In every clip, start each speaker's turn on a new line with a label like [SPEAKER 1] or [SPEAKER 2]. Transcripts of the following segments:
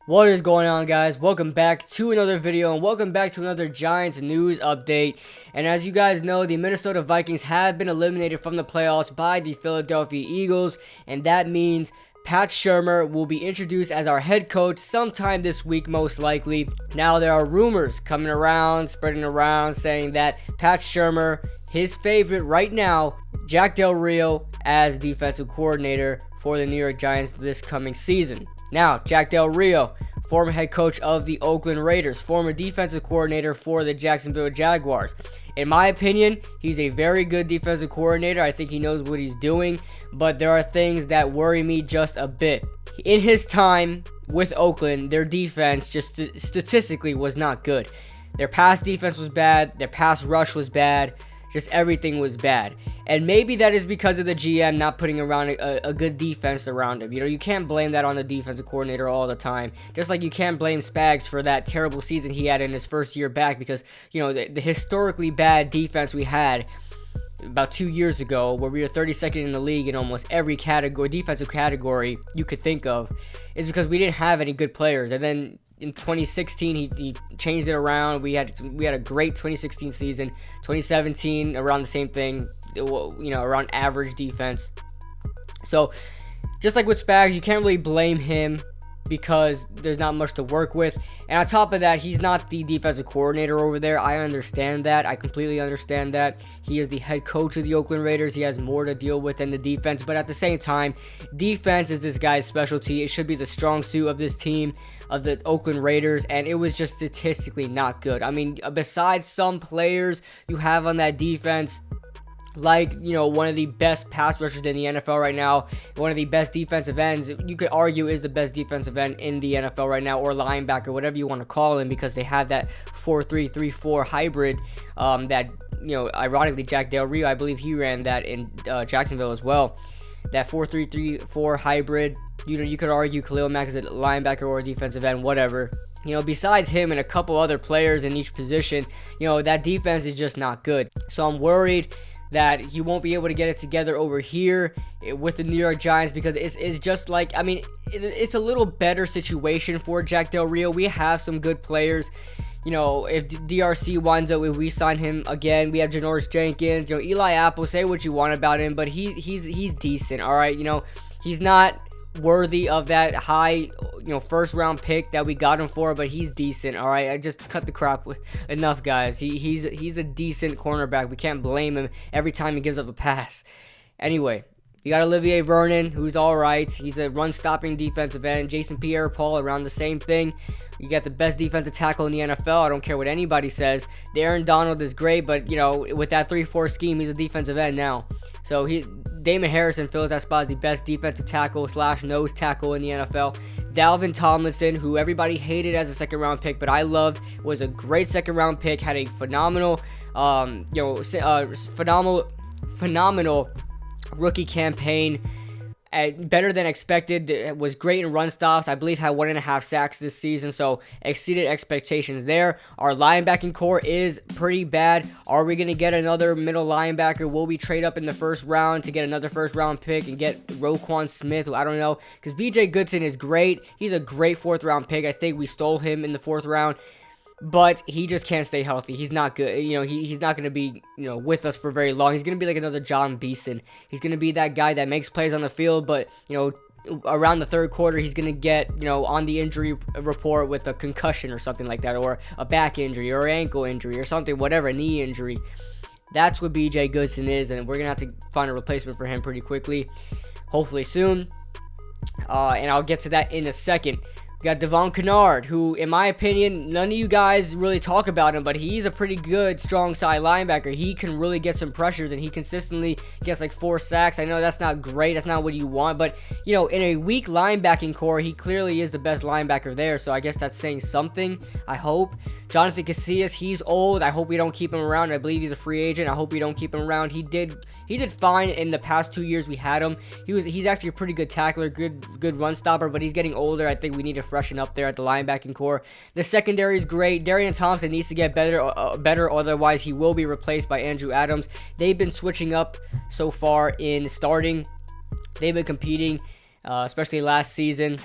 [SPEAKER 1] What is going on, guys? Welcome back to another video and welcome back to another Giants news update. And as you guys know, the Minnesota Vikings have been eliminated from the playoffs by the Philadelphia Eagles, and that means Pat Shurmur will be introduced as our head coach sometime this week, most likely. Now, there are rumors coming around, spreading around, saying that Pat Shurmur, his favorite right now, Jack Del Rio as defensive coordinator for the New York Giants this coming season. Now, Jack Del Rio, former head coach of the Oakland Raiders, former defensive coordinator for the Jacksonville Jaguars. In my opinion, he's a very good defensive coordinator. I think he knows what he's doing, but there are things that worry me just a bit. In his time with Oakland, their defense just statistically was not good. Their pass defense was bad, their pass rush was bad, just everything was bad. And maybe that is because of the GM not putting around a good defense around him. You know, you can't blame that on the defensive coordinator all the time. Just like you can't blame Spags for that terrible season he had in his first year back, because, you know, the historically bad defense we had about 2 years ago, where we were 32nd in the league in almost every category, defensive category you could think of, is because we didn't have any good players. And then in 2016, he changed it around. We had a great 2016 season. 2017, around the same thing, you know, around average defense. So, just like with Spags, you can't really blame him because there's not much to work with. And on top of that, he's not the defensive coordinator over there. I understand that. I completely understand that. He is the head coach of the Oakland Raiders. He has more to deal with than the defense. But at the same time, defense is this guy's specialty. It should be the strong suit of this team, of the Oakland Raiders, and it was just statistically not good. I mean, besides some players you have on that defense, like, you know, one of the best pass rushers in the NFL right now, one of the best defensive ends, you could argue is the best defensive end in the NFL right now, or linebacker, whatever you want to call him, because they have that 4-3-3-4 hybrid that, you know, ironically, Jack Del Rio, I believe he ran that in Jacksonville as well. That 4-3-3-4 hybrid, you know, you could argue Khalil Mack is a linebacker or a defensive end, whatever. You know, besides him and a couple other players in each position, you know, that defense is just not good. So I'm worried that he won't be able to get it together over here with the New York Giants, because it's just like, I mean, it's a little better situation for Jack Del Rio. We have some good players. You know, if DRC winds up, if we sign him again, we have Janoris Jenkins, you know, Eli Apple, say what you want about him, but he's decent, all right? You know, he's not worthy of that high, you know, first round pick that we got him for, but he's decent, all right? I just cut the crap enough, guys. He's a decent cornerback. We can't blame him every time he gives up a pass. Anyway, you got Olivier Vernon, who's all right. He's a run-stopping defensive end. Jason Pierre-Paul, around the same thing. You got the best defensive tackle in the NFL. I don't care what anybody says. Aaron Donald is great, but, you know, with that 3-4 scheme, he's a defensive end now. So Damon Harrison fills that spot as the best defensive tackle / nose tackle in the NFL. Dalvin Tomlinson, who everybody hated as a second-round pick, but I loved, was a great second-round pick. Had a phenomenal, phenomenal rookie campaign. Better than expected. It was great in run stops. I believe had 1.5 sacks this season, so exceeded expectations there. Our linebacking core is pretty bad. Are we going to get another middle linebacker? Will we trade up in the first round to get another first round pick and get Roquan Smith, who I don't know, because BJ Goodson is great. He's a great 4th round pick. I think we stole him in the 4th round. But he just can't stay healthy. He's not good. You know, he's not going to be, you know, with us for very long. He's going to be like another John Beeson. He's going to be that guy that makes plays on the field, but, you know, around the third quarter, he's going to get, you know, on the injury report with a concussion or something like that, or a back injury or ankle injury or something, whatever, a knee injury. That's what BJ Goodson is, and we're going to have to find a replacement for him pretty quickly, hopefully soon. And I'll get to that in a second. We got Devon Kennard, who, in my opinion, none of you guys really talk about him, but he's a pretty good, strong side linebacker. He can really get some pressures, and he consistently gets like 4 sacks. I know that's not great. That's not what you want, but, you know, in a weak linebacking core, he clearly is the best linebacker there, so I guess that's saying something, I hope. Jonathan Casillas, he's old. I hope we don't keep him around. I believe he's a free agent. I hope we don't keep him around. He did fine in the past 2 years we had him. He's actually a pretty good tackler, good run stopper, but he's getting older. I think we need to freshen up there at the linebacking core. The secondary is great. Darian Thompson needs to get better, otherwise he will be replaced by Andrew Adams. They've been switching up so far in starting. They've been competing, especially last season.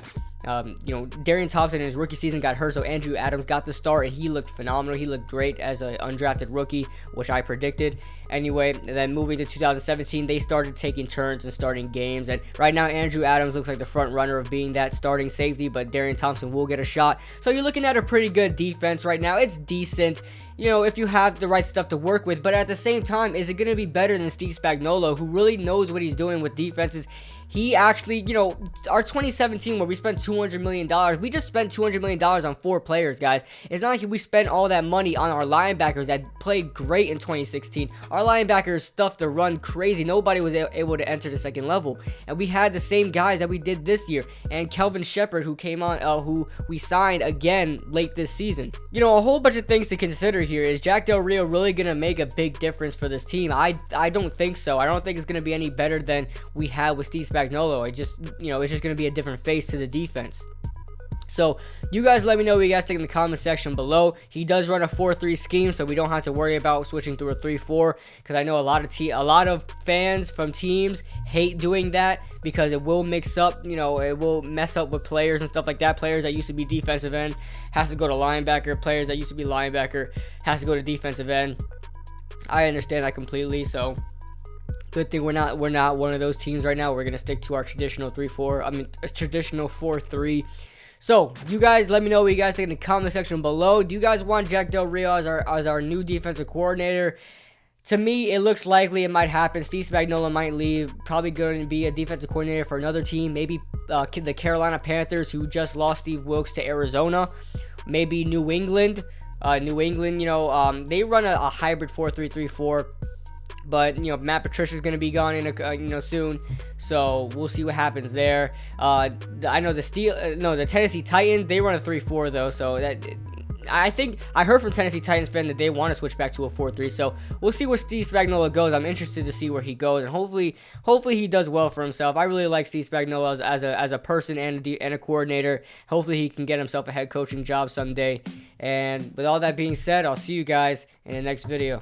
[SPEAKER 1] You know, Darian Thompson in his rookie season got hurt, so Andrew Adams got the start, and he looked phenomenal. He looked great as an undrafted rookie, which I predicted. Anyway, and then moving to 2017, they started taking turns and starting games, and right now Andrew Adams looks like the front runner of being that starting safety, but Darian Thompson will get a shot. So you're looking at a pretty good defense right now. It's decent, you know, if you have the right stuff to work with, but at the same time, is it going to be better than Steve Spagnoulo, who really knows what he's doing with defenses? He actually, you know, our 2017 where we spent $200 million, we just spent $200 million on 4 players, guys. It's not like we spent all that money on our linebackers that played great in 2016. Our linebackers stuffed the run crazy. Nobody was able to enter the second level. And we had the same guys that we did this year. And Kelvin Shepard, who came on, who we signed again late this season. You know, a whole bunch of things to consider here. Is Jack Del Rio really going to make a big difference for this team? I don't think so. I don't think it's going to be any better than we had with Steve Spagnoulo. It's just going to be a different face to the defense. So you guys let me know what you guys think in the comment section below. He does run a 4-3 scheme, so we don't have to worry about switching through a 3-4, because I know a lot of fans from teams hate doing that because it will mix up, you know, it will mess up with players and stuff like that. Players that used to be defensive end has to go to linebacker. Players that used to be linebacker has to go to defensive end. I understand that completely, so good thing we're not one of those teams right now. We're gonna stick to our traditional 4-3. So you guys let me know what you guys think in the comment section below. Do you guys want Jack Del Rio as our new defensive coordinator? To me, it looks likely it might happen. Steve Spagnoulo might leave. Probably going to be a defensive coordinator for another team. Maybe the Carolina Panthers, who just lost Steve Wilks to Arizona. Maybe New England. You know, they run a hybrid 4-3-3-4. But, you know, Matt Patricia's going to be gone in soon, so we'll see what happens there. I know the Tennessee Titans, they run a 3-4 though, so that I think I heard from Tennessee Titans fan that they want to switch back to a 4-3. So we'll see where Steve Spagnoulo goes. I'm interested to see where he goes, and hopefully he does well for himself. I really like Steve Spagnoulo as a person and a coordinator. Hopefully he can get himself a head coaching job someday. And with all that being said, I'll see you guys in the next video.